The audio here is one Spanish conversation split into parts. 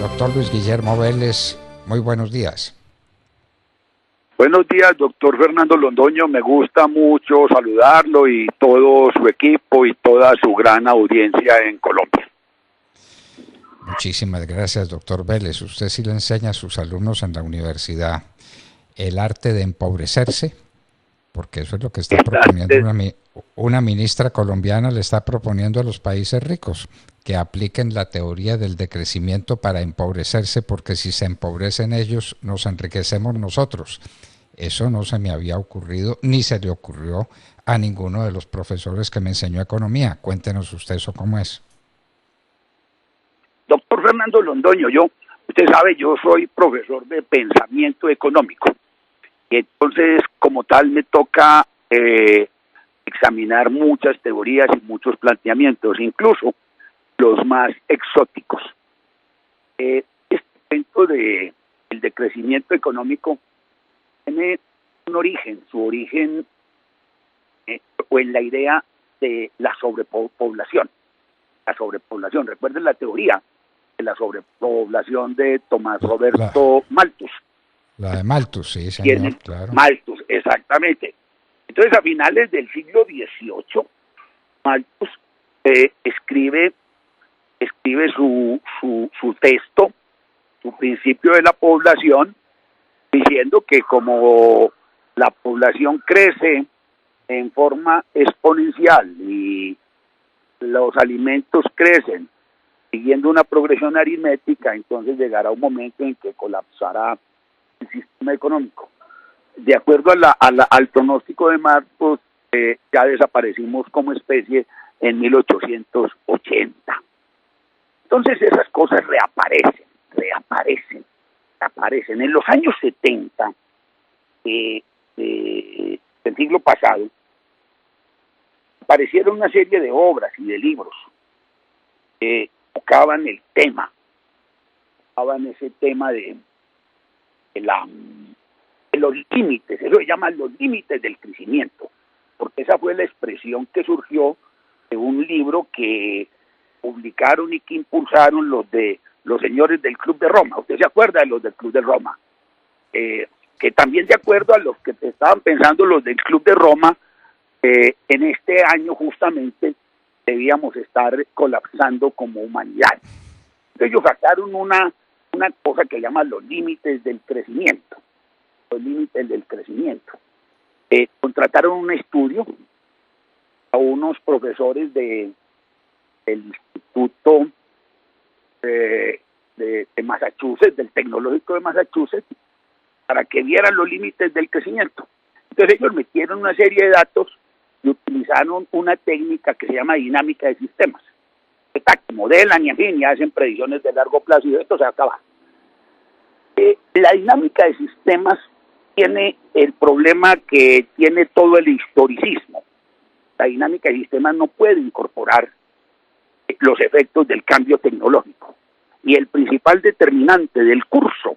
Doctor Luis Guillermo Vélez, muy buenos días. Buenos días, doctor Fernando Londoño. Me gusta mucho saludarlo y todo su equipo y toda su gran audiencia en Colombia. Muchísimas gracias, doctor Vélez. Usted sí le enseña a sus alumnos en la universidad el arte de empobrecerse, porque eso es lo que está proponiendo una ministra colombiana, le está proponiendo a los países ricos que apliquen la teoría del decrecimiento para empobrecerse, porque si se empobrecen ellos, nos enriquecemos nosotros. Eso no se me había ocurrido, ni se le ocurrió a ninguno de los profesores que me enseñó economía. Cuéntenos usted eso cómo es. Doctor Fernando Londoño, usted sabe, yo soy profesor de pensamiento económico. Y entonces, como tal, me toca examinar muchas teorías y muchos planteamientos, incluso los más exóticos. Este evento del decrecimiento económico tiene un origen, su origen o en la idea de la sobrepoblación. La sobrepoblación, recuerden la teoría de la sobrepoblación de Tomás Roberto Malthus. La de Malthus, sí, señor, claro. Malthus, exactamente. Entonces, a finales del siglo XVIII, Malthus escribe su texto, su principio de la población, diciendo que como la población crece en forma exponencial y los alimentos crecen siguiendo una progresión aritmética, entonces llegará un momento en que colapsará el sistema económico. De acuerdo al pronóstico de Malthus, ya desaparecimos como especie en 1880. Entonces esas cosas reaparecen. En los años 70 del siglo pasado, aparecieron una serie de obras y de libros que tocaban ese tema de los límites, eso se llama los límites del crecimiento, porque esa fue la expresión que surgió de un libro que publicaron y que impulsaron los señores del Club de Roma. ¿Usted se acuerda de los del Club de Roma? Que también, de acuerdo a los que estaban pensando los del Club de Roma, en este año justamente debíamos estar colapsando como humanidad. Entonces ellos sacaron una cosa que llaman los límites del crecimiento. Los límites del crecimiento. Contrataron un estudio a unos profesores del Instituto de Massachusetts, del Tecnológico de Massachusetts, para que vieran los límites del crecimiento. Entonces ellos metieron una serie de datos y utilizaron una técnica que se llama dinámica de sistemas. Modelan y en fin, y hacen predicciones de largo plazo y esto se acaba. La dinámica de sistemas tiene el problema que tiene todo el historicismo. La dinámica de sistemas no puede incorporar los efectos del cambio tecnológico. Y el principal determinante del curso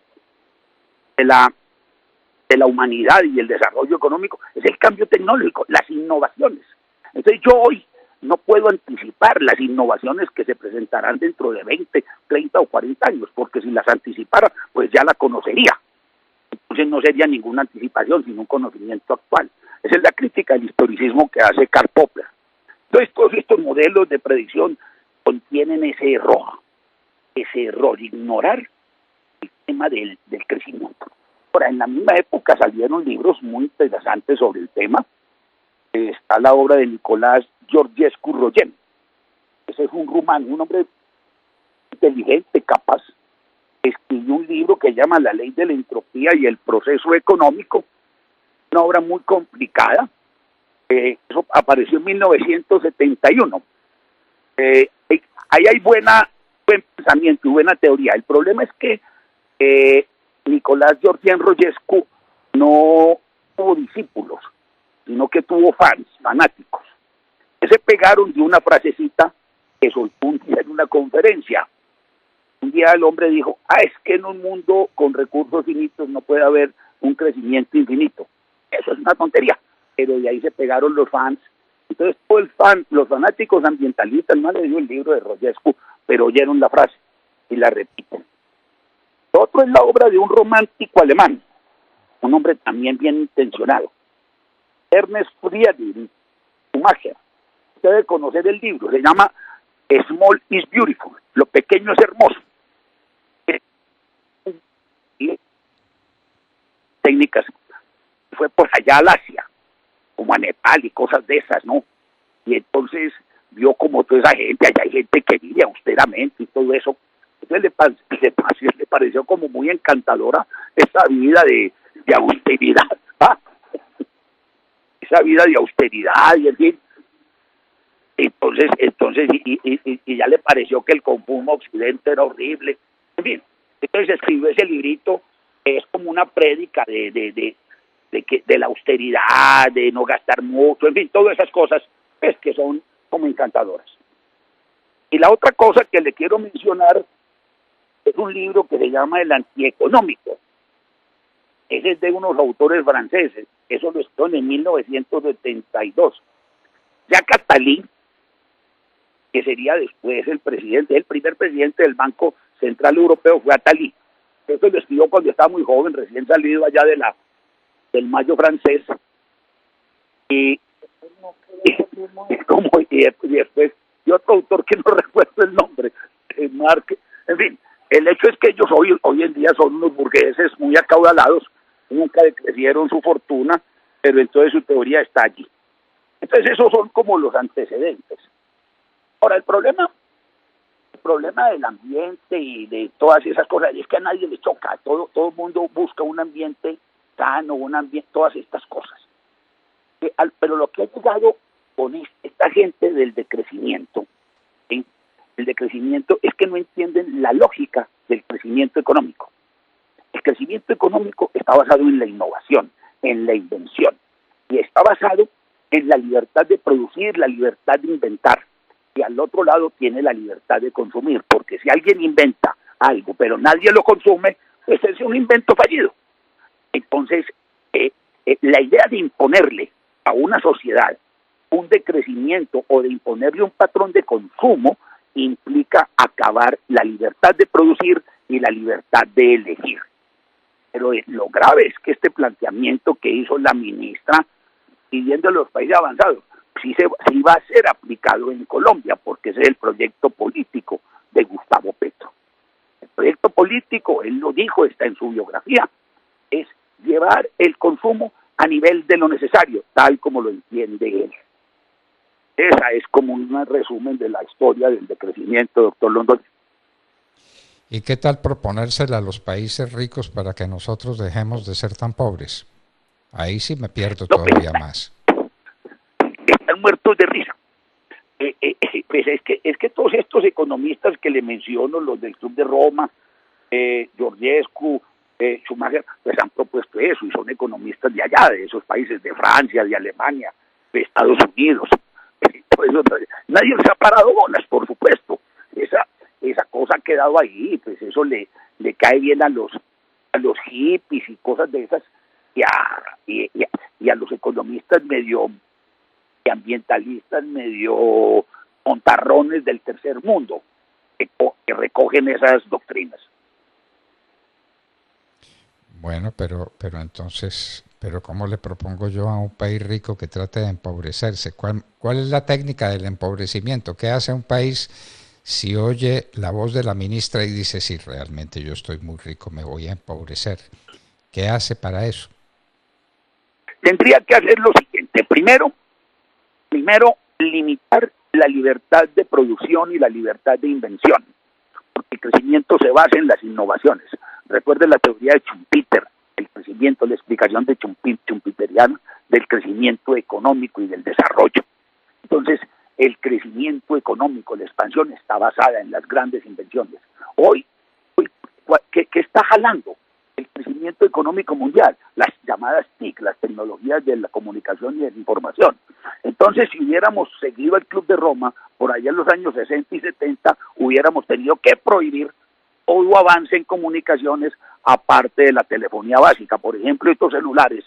de la humanidad y el desarrollo económico es el cambio tecnológico, las innovaciones. Entonces yo hoy no puedo anticipar las innovaciones que se presentarán dentro de 20, 30 o 40 años, porque si las anticipara, pues ya la conocería. Entonces no sería ninguna anticipación, sino un conocimiento actual. Esa es la crítica del historicismo que hace Karl Popper. Entonces todos estos modelos de predicción contienen ese error, ignorar el tema del crecimiento. Ahora, en la misma época salieron libros muy interesantes sobre el tema. Está la obra de Nicolás Georgescu Roegen. Ese es un rumano, un hombre inteligente, capaz. Escribió un libro que llama La ley de la entropía y el proceso económico, una obra muy complicada. Eso apareció en 1971. Ahí hay buen pensamiento y buena teoría. El problema es que Nicolás Georgescu no tuvo discípulos, sino que tuvo fanáticos, que se pegaron de una frasecita que soltó un día en una conferencia. Un día el hombre dijo, es que en un mundo con recursos finitos no puede haber un crecimiento infinito. Eso es una tontería, pero de ahí se pegaron los fans. Entonces los fanáticos ambientalistas no le dio el libro de Rogescu, pero oyeron la frase y la repiten. Lo otro es la obra de un romántico alemán, un hombre también bien intencionado, Ernest Friedrich Schumacher. Usted debe conocer el libro, se llama Small is Beautiful, lo pequeño es hermoso. Y técnicas, fue por allá al Asia, como a Nepal y cosas de esas, ¿no? Y entonces vio como toda esa gente, allá hay gente que vive austeramente y todo eso. Entonces le pareció como muy encantadora esa vida de austeridad, ¿ah? Esa vida de austeridad y en fin. Entonces y ya le pareció que el consumo occidente era horrible. En fin, entonces escribió ese librito, es como una prédica de la austeridad, de no gastar mucho, en fin, todas esas cosas, pues, que son como encantadoras. Y la otra cosa que le quiero mencionar es un libro que se llama El Antieconómico. Ese es de unos autores franceses, eso lo escribieron en 1972. Jacques Attali, que sería después el primer presidente del Banco Central Europeo, fue Attali. Eso lo escribió cuando estaba muy joven, recién salido allá del Mayo francés. Y después, y otro autor que no recuerdo el nombre, Marc, en fin, el hecho es que ellos hoy en día son unos burgueses muy acaudalados, nunca decrecieron su fortuna, pero entonces su teoría está allí. Entonces esos son como los antecedentes. Ahora, el problema del ambiente y de todas esas cosas es que a nadie le choca, todo el mundo busca un ambiente sano, todas estas cosas. Pero lo que ha llegado con esta gente del decrecimiento, ¿sí? El decrecimiento es que no entienden la lógica del crecimiento económico. El crecimiento económico está basado en la innovación, en la invención, y está basado en la libertad de producir, la libertad de inventar, y al otro lado tiene la libertad de consumir, porque si alguien inventa algo pero nadie lo consume, pues es un invento fallido. Entonces, la idea de imponerle a una sociedad un decrecimiento o de imponerle un patrón de consumo implica acabar la libertad de producir y la libertad de elegir. Pero lo grave es que este planteamiento que hizo la ministra pidiendo a los países avanzados sí va a ser aplicado en Colombia, porque ese es el proyecto político de Gustavo Petro. El proyecto político, él lo dijo, está en su biografía, es llevar el consumo a nivel de lo necesario, tal como lo entiende él. Esa es como un resumen de la historia del decrecimiento, doctor Londoño. ¿Y qué tal proponérsela a los países ricos para que nosotros dejemos de ser tan pobres? Ahí sí me pierdo todavía más. Están muertos de risa. Pues es que todos estos economistas que le menciono, los del Club de Roma, Georgescu, Schumacher, pues han propuesto eso y son economistas de allá, de esos países, de Francia, de Alemania, de Estados Unidos. Pues, nadie les ha parado bolas, por supuesto. Esa cosa ha quedado ahí, pues eso le cae bien a los hippies y cosas de esas, y a los economistas medio ambientalistas, medio montarrones del tercer mundo, que recogen esas doctrinas. Bueno, pero entonces, ¿cómo le propongo yo a un país rico que trate de empobrecerse? ¿Cuál es la técnica del empobrecimiento? ¿Qué hace un país si oye la voz de la ministra y dice, sí, realmente yo estoy muy rico, me voy a empobrecer? ¿Qué hace para eso? Tendría que hacer lo siguiente. Primero, limitar la libertad de producción y la libertad de invención, porque el crecimiento se basa en las innovaciones. Recuerden la teoría de Schumpeter, el crecimiento, la explicación de schumpeteriana del crecimiento económico y del desarrollo. Entonces, el crecimiento económico, la expansión está basada en las grandes invenciones. Hoy ¿qué está jalando el crecimiento económico mundial? Las llamadas TIC, las tecnologías de la comunicación y de la información. Entonces, si hubiéramos seguido el Club de Roma, por allá en los años 60 y 70, hubiéramos tenido que prohibir todo avance en comunicaciones aparte de la telefonía básica. Por ejemplo, estos celulares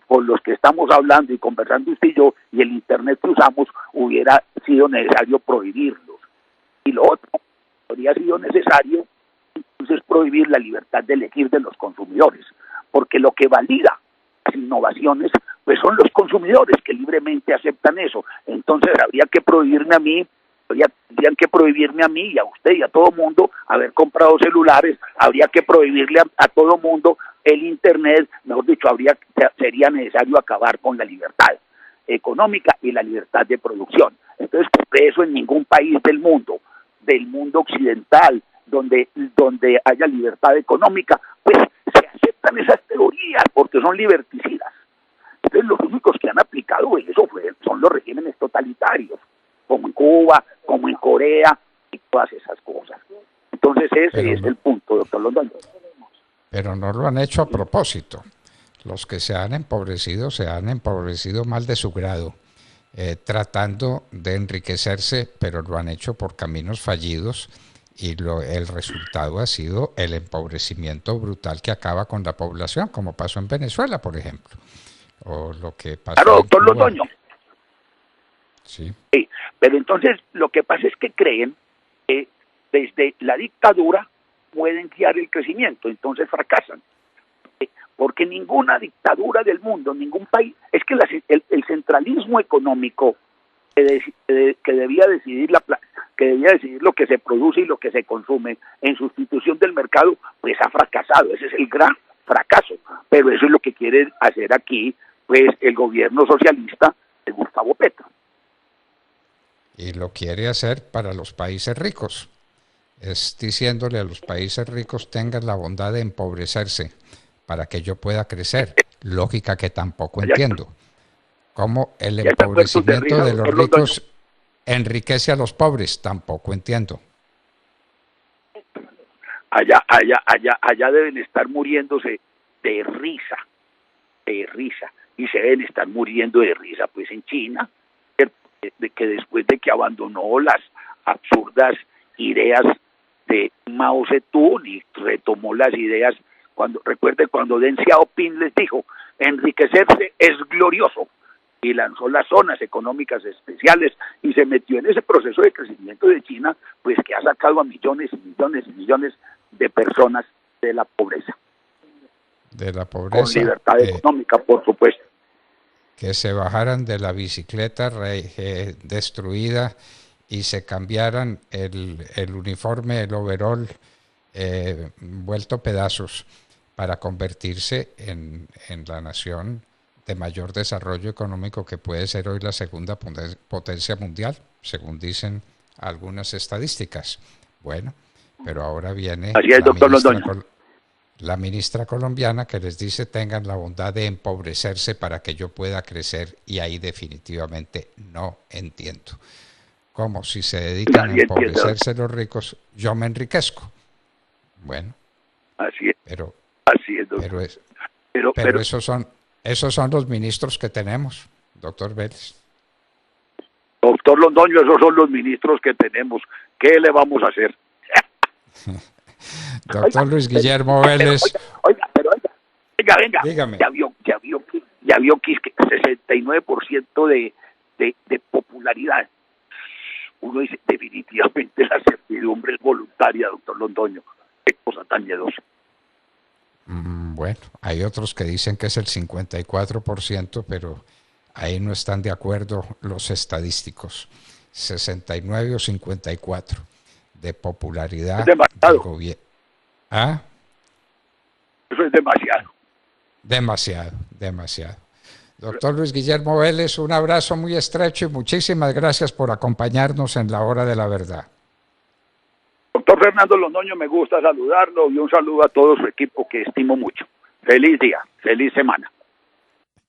con los que estamos hablando y conversando usted y yo, y el internet que usamos, hubiera sido necesario prohibirlos. Y lo otro, habría sido necesario entonces prohibir la libertad de elegir de los consumidores, porque lo que valida las innovaciones pues son los consumidores que libremente aceptan eso. Entonces habría que prohibirme a mí, tendrían que prohibirme a mí y a usted y a todo mundo haber comprado celulares, habría que prohibirle a todo mundo el internet, mejor dicho, sería necesario acabar con la libertad económica y la libertad de producción. Entonces, por eso en ningún país del mundo occidental, donde haya libertad económica, pues se aceptan esas teorías porque son liberticidas. Entonces, los únicos que han aplicado eso son los regímenes totalitarios, como en Cuba, como en Corea, y todas esas cosas. Entonces, ese es el punto, doctor Londoño. Pero no lo han hecho a propósito. Los que se han empobrecido mal de su grado, tratando de enriquecerse, pero lo han hecho por caminos fallidos y el resultado ha sido el empobrecimiento brutal que acaba con la población, como pasó en Venezuela, por ejemplo, o lo que pasó claro, doctor Londoño. Sí. Sí, pero entonces lo que pasa es que creen que desde la dictadura pueden guiar el crecimiento, entonces fracasan. Porque ninguna dictadura del mundo, ningún país, es que el centralismo económico que debía decidir lo que se produce y lo que se consume en sustitución del mercado, pues ha fracasado. Ese es el gran fracaso. Pero eso es lo que quiere hacer aquí, pues, el gobierno socialista de Gustavo Petro. Y lo quiere hacer para los países ricos. Es diciéndole a los países ricos: tengan la bondad de empobrecerse para que yo pueda crecer. Lógica que tampoco entiendo. ¿Cómo el empobrecimiento de los ricos enriquece a los pobres? Tampoco entiendo. Allá deben estar muriéndose de risa, y se deben estar muriendo de risa, pues en China, de que después de que abandonó las absurdas ideas de Mao Zedong y retomó las ideas, recuerde cuando Deng Xiaoping les dijo, enriquecerse es glorioso, y lanzó las zonas económicas especiales y se metió en ese proceso de crecimiento de China, pues que ha sacado a millones y millones y millones de personas de la pobreza. Con libertad económica, por supuesto. Que se bajaran de la bicicleta destruida y se cambiaran el uniforme, el overol vuelto pedazos, para convertirse en la nación de mayor desarrollo económico que puede ser hoy la segunda potencia mundial, según dicen algunas estadísticas. Bueno, pero ahora viene la ministra colombiana que les dice: tengan la bondad de empobrecerse para que yo pueda crecer, y ahí definitivamente no entiendo. Como si se dedican a empobrecerse los ricos, yo me enriquezco. Bueno, así es. Pero pero esos son los ministros que tenemos, doctor Vélez. Doctor Londoño, esos son los ministros que tenemos. ¿Qué le vamos a hacer? Doctor Luis Guillermo Vélez. Venga. Dígame. Ya vio que 69% de popularidad. Uno dice, definitivamente la certidumbre es voluntaria, doctor Londoño. Qué cosa tan miedosa. Bueno, hay otros que dicen que es el 54%, pero ahí no están de acuerdo los estadísticos. 69 o 54 de popularidad del gobierno. ¿Ah? Eso es demasiado. Demasiado. Doctor Luis Guillermo Vélez, un abrazo muy estrecho y muchísimas gracias por acompañarnos en la hora de la verdad. Doctor Fernando Londoño, me gusta saludarlo y un saludo a todo su equipo que estimo mucho. Feliz día, feliz semana.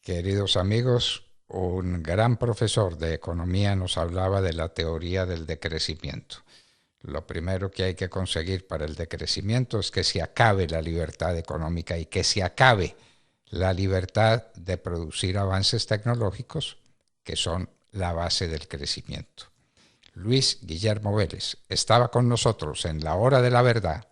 Queridos amigos, un gran profesor de economía nos hablaba de la teoría del decrecimiento. Lo primero que hay que conseguir para el decrecimiento es que se acabe la libertad económica y que se acabe la libertad de producir avances tecnológicos que son la base del crecimiento. Luis Guillermo Vélez estaba con nosotros en la hora de la verdad.